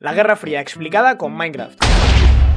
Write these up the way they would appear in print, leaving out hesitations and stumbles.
La Guerra Fría explicada con Minecraft.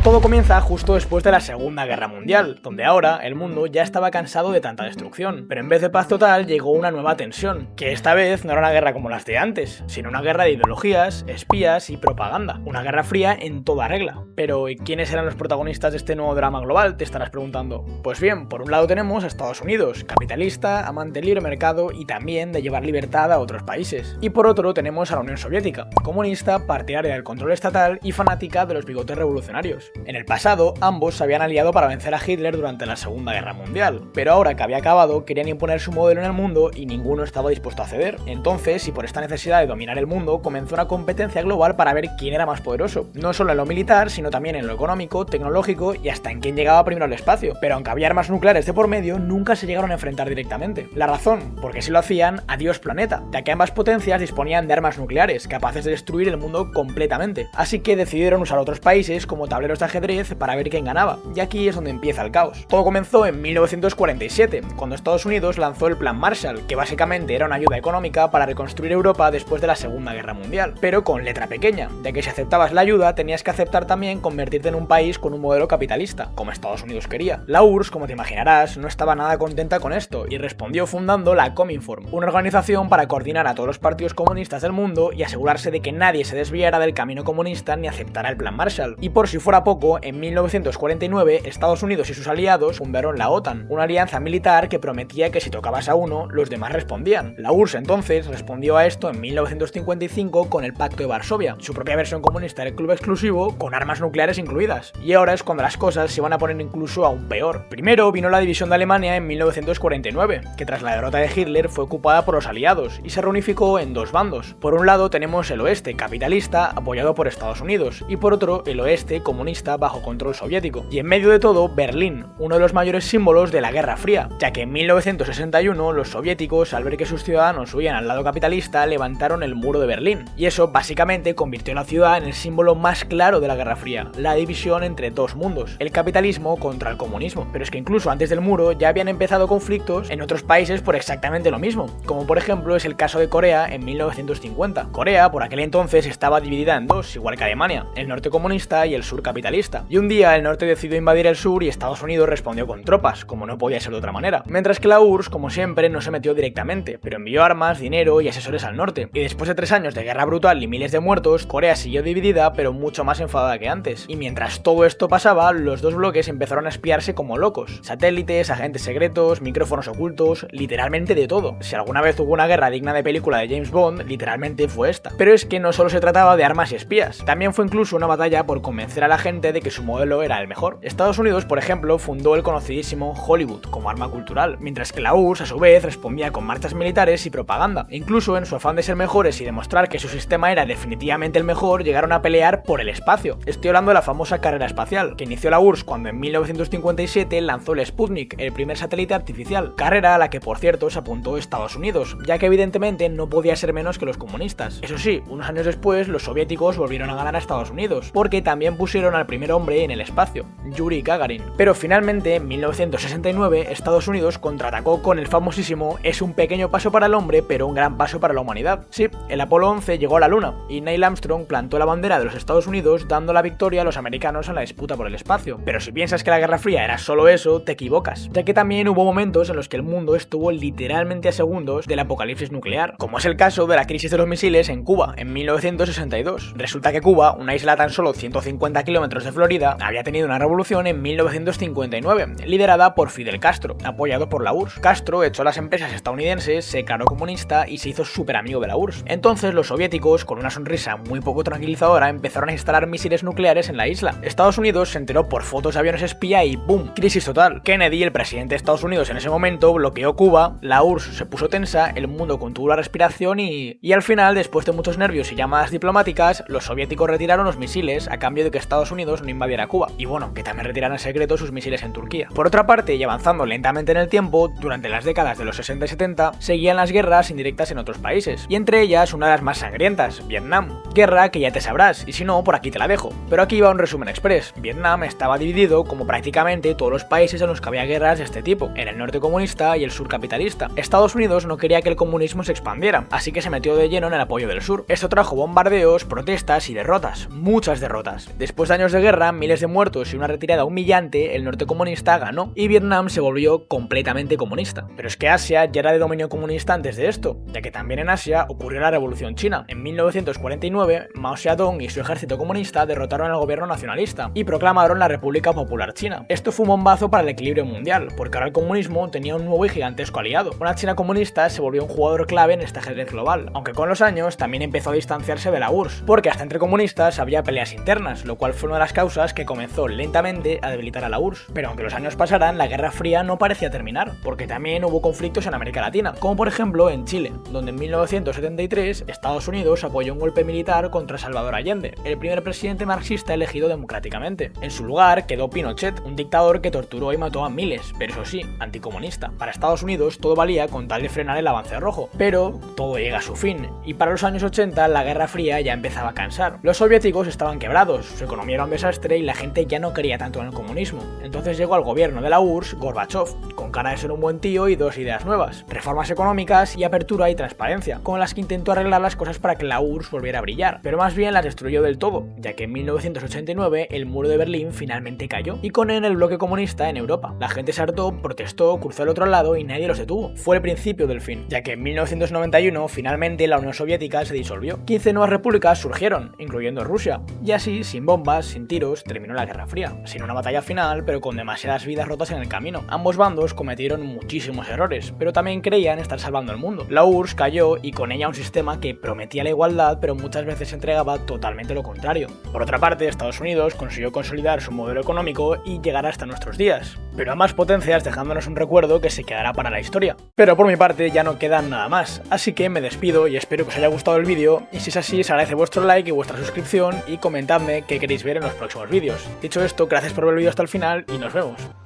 Todo comienza justo después de la Segunda Guerra Mundial, donde ahora el mundo ya estaba cansado de tanta destrucción, pero en vez de paz total llegó una nueva tensión, que esta vez no era una guerra como las de antes, sino una guerra de ideologías, espías y propaganda, una guerra fría en toda regla. Pero ¿y quiénes eran los protagonistas de este nuevo drama global? Te estarás preguntando. Pues bien, por un lado tenemos a Estados Unidos, capitalista, amante del libre mercado y también de llevar libertad a otros países. Y por otro tenemos a la Unión Soviética, comunista, partidaria del control estatal y fanática de los bigotes revolucionarios. En el pasado, ambos se habían aliado para vencer a Hitler durante la Segunda Guerra Mundial, pero ahora que había acabado, querían imponer su modelo en el mundo y ninguno estaba dispuesto a ceder. Entonces, y por esta necesidad de dominar el mundo, comenzó una competencia global para ver quién era más poderoso, no solo en lo militar, sino también en lo económico, tecnológico y hasta en quién llegaba primero al espacio. Pero aunque había armas nucleares de por medio, nunca se llegaron a enfrentar directamente. La razón, porque si lo hacían, adiós planeta, ya que ambas potencias disponían de armas nucleares, capaces de destruir el mundo completamente. Así que decidieron usar otros países como tableros de ajedrez para ver quién ganaba, y aquí es donde empieza el caos. Todo comenzó en 1947, cuando Estados Unidos lanzó el Plan Marshall, que básicamente era una ayuda económica para reconstruir Europa después de la Segunda Guerra Mundial, pero con letra pequeña, ya que si aceptabas la ayuda tenías que aceptar también convertirte en un país con un modelo capitalista, como Estados Unidos quería. La URSS, como te imaginarás, no estaba nada contenta con esto, y respondió fundando la Cominform, una organización para coordinar a todos los partidos comunistas del mundo y asegurarse de que nadie se desviara del camino comunista ni aceptara el Plan Marshall. Y por si fuera poco, en 1949, Estados Unidos y sus aliados fundaron la OTAN, una alianza militar que prometía que si tocabas a uno, los demás respondían. La URSS entonces respondió a esto en 1955 con el Pacto de Varsovia, su propia versión comunista del club exclusivo con armas nucleares incluidas. Y ahora es cuando las cosas se van a poner incluso aún peor. Primero vino la división de Alemania en 1949, que tras la derrota de Hitler fue ocupada por los aliados y se reunificó en dos bandos. Por un lado tenemos el oeste capitalista apoyado por Estados Unidos y por otro el oeste comunista bajo control soviético. Y en medio de todo, Berlín, uno de los mayores símbolos de la Guerra Fría, ya que en 1961 los soviéticos, al ver que sus ciudadanos huían al lado capitalista, levantaron el muro de Berlín. Y eso básicamente convirtió a la ciudad en el símbolo más claro de la Guerra Fría, la división entre dos mundos, el capitalismo contra el comunismo. Pero es que incluso antes del muro ya habían empezado conflictos en otros países por exactamente lo mismo, como por ejemplo es el caso de Corea en 1950. Corea por aquel entonces estaba dividida en dos, igual que Alemania, el norte comunista y el sur capitalista. Y un día el norte decidió invadir el sur y Estados Unidos respondió con tropas, como no podía ser de otra manera. Mientras que la URSS, como siempre, no se metió directamente, pero envió armas, dinero y asesores al norte. Y después de 3 años de guerra brutal y miles de muertos, Corea siguió dividida, pero mucho más enfadada que antes. Y mientras todo esto pasaba, los dos bloques empezaron a espiarse como locos. Satélites, agentes secretos, micrófonos ocultos, literalmente de todo. Si alguna vez hubo una guerra digna de película de James Bond, literalmente fue esta. Pero es que no solo se trataba de armas y espías, también fue incluso una batalla por convencer a la gente de que su modelo era el mejor. Estados Unidos, por ejemplo, fundó el conocidísimo Hollywood como arma cultural, mientras que la URSS, a su vez, respondía con marchas militares y propaganda. Incluso en su afán de ser mejores y demostrar que su sistema era definitivamente el mejor, llegaron a pelear por el espacio. Estoy hablando de la famosa carrera espacial, que inició la URSS cuando en 1957 lanzó el Sputnik, el primer satélite artificial, carrera a la que por cierto se apuntó Estados Unidos, ya que evidentemente no podía ser menos que los comunistas. Eso sí, unos años después los soviéticos volvieron a ganar a Estados Unidos, porque también pusieron al primer hombre en el espacio, Yuri Gagarin. Pero finalmente, en 1969, Estados Unidos contraatacó con el famosísimo "es un pequeño paso para el hombre, pero un gran paso para la humanidad". Sí, el Apolo 11 llegó a la Luna, y Neil Armstrong plantó la bandera de los Estados Unidos dando la victoria a los americanos en la disputa por el espacio. Pero si piensas que la Guerra Fría era solo eso, te equivocas, ya que también hubo momentos en los que el mundo estuvo literalmente a segundos del apocalipsis nuclear, como es el caso de la crisis de los misiles en Cuba, en 1962. Resulta que Cuba, una isla a tan solo 150 kilómetros de Florida, había tenido una revolución en 1959, liderada por Fidel Castro, apoyado por la URSS. Castro echó a las empresas estadounidenses, se declaró comunista y se hizo súper amigo de la URSS. Entonces los soviéticos, con una sonrisa muy poco tranquilizadora, empezaron a instalar misiles nucleares en la isla. Estados Unidos se enteró por fotos de aviones espía y ¡boom! Crisis total. Kennedy, el presidente de Estados Unidos en ese momento, bloqueó Cuba, la URSS se puso tensa, el mundo contuvo la respiración y al final, después de muchos nervios y llamadas diplomáticas, los soviéticos retiraron los misiles a cambio de que Estados Unidos no invadiera Cuba. Y bueno, que también retiraran en secreto sus misiles en Turquía. Por otra parte, y avanzando lentamente en el tiempo, durante las décadas de los 60 y 70, seguían las guerras indirectas en otros países, y entre ellas una de las más sangrientas, Vietnam. Guerra que ya te sabrás, y si no, por aquí te la dejo. Pero aquí va un resumen express. Vietnam estaba dividido como prácticamente todos los países en los que había guerras de este tipo, en el norte comunista y el sur capitalista. Estados Unidos no quería que el comunismo se expandiera, así que se metió de lleno en el apoyo del sur. Esto trajo bombardeos, protestas protestas y derrotas, muchas derrotas. Después de años de guerra, miles de muertos y una retirada humillante, el norte comunista ganó y Vietnam se volvió completamente comunista. Pero es que Asia ya era de dominio comunista antes de esto, ya que también en Asia ocurrió la Revolución China. En 1949, Mao Zedong y su ejército comunista derrotaron al gobierno nacionalista y proclamaron la República Popular China. Esto fue un bombazo para el equilibrio mundial, porque ahora el comunismo tenía un nuevo y gigantesco aliado. Una China comunista se volvió un jugador clave en este ajedrez global, aunque con los años también empezó a distanciarse de la URSS, porque hasta entre comunistas había peleas internas, lo cual fue una de las causas que comenzó lentamente a debilitar a la URSS. Pero aunque los años pasaran, la Guerra Fría no parecía terminar, porque también hubo conflictos en América Latina, como por ejemplo en Chile, donde en 1973 Estados Unidos apoyó un golpe militar contra Salvador Allende, el primer presidente marxista elegido democráticamente. En su lugar quedó Pinochet, un dictador que torturó y mató a miles, pero eso sí, anticomunista. Para Estados Unidos todo valía con tal de frenar el avance rojo, pero todo llega a su fin, y para los años 80 la Guerra Fría ya empezaba a cansar. Los soviéticos estaban quebrados, su economía era un desastre y la gente ya no quería tanto en el comunismo. Entonces llegó al gobierno de la URSS Gorbachev, con cara de ser un buen tío y dos ideas nuevas: reformas económicas y apertura y transparencia, con las que intentó arreglar las cosas para que la URSS volviera a brillar, pero más bien las destruyó del todo, ya que en 1989 el muro de Berlín finalmente cayó, y con él el bloque comunista en Europa. La gente se hartó, protestó, cruzó al otro lado y nadie los detuvo. Fue el principio del fin, ya que en 1991 finalmente la Unión Soviética se disolvió. 15 nuevas repúblicas surgieron, incluyendo Rusia, y así, sin bombas, sin tiros, terminó la Guerra Fría, sin una batalla final, pero con demasiadas vidas rotas en el camino. Ambos bandos cometieron muchísimos errores, pero también creían estar salvando el mundo. La URSS cayó y con ella un sistema que prometía la igualdad, pero muchas veces entregaba totalmente lo contrario. Por otra parte, Estados Unidos consiguió consolidar su modelo económico y llegar hasta nuestros días, pero ambas potencias dejándonos un recuerdo que se quedará para la historia. Pero por mi parte ya no queda nada más, así que me despido y espero que os haya gustado el vídeo, y si es así, se agradece vuestro like y vuestra suscripción, y comentadme qué queréis ver en los próximos vídeos. Dicho esto, gracias por ver el vídeo hasta el final y nos vemos.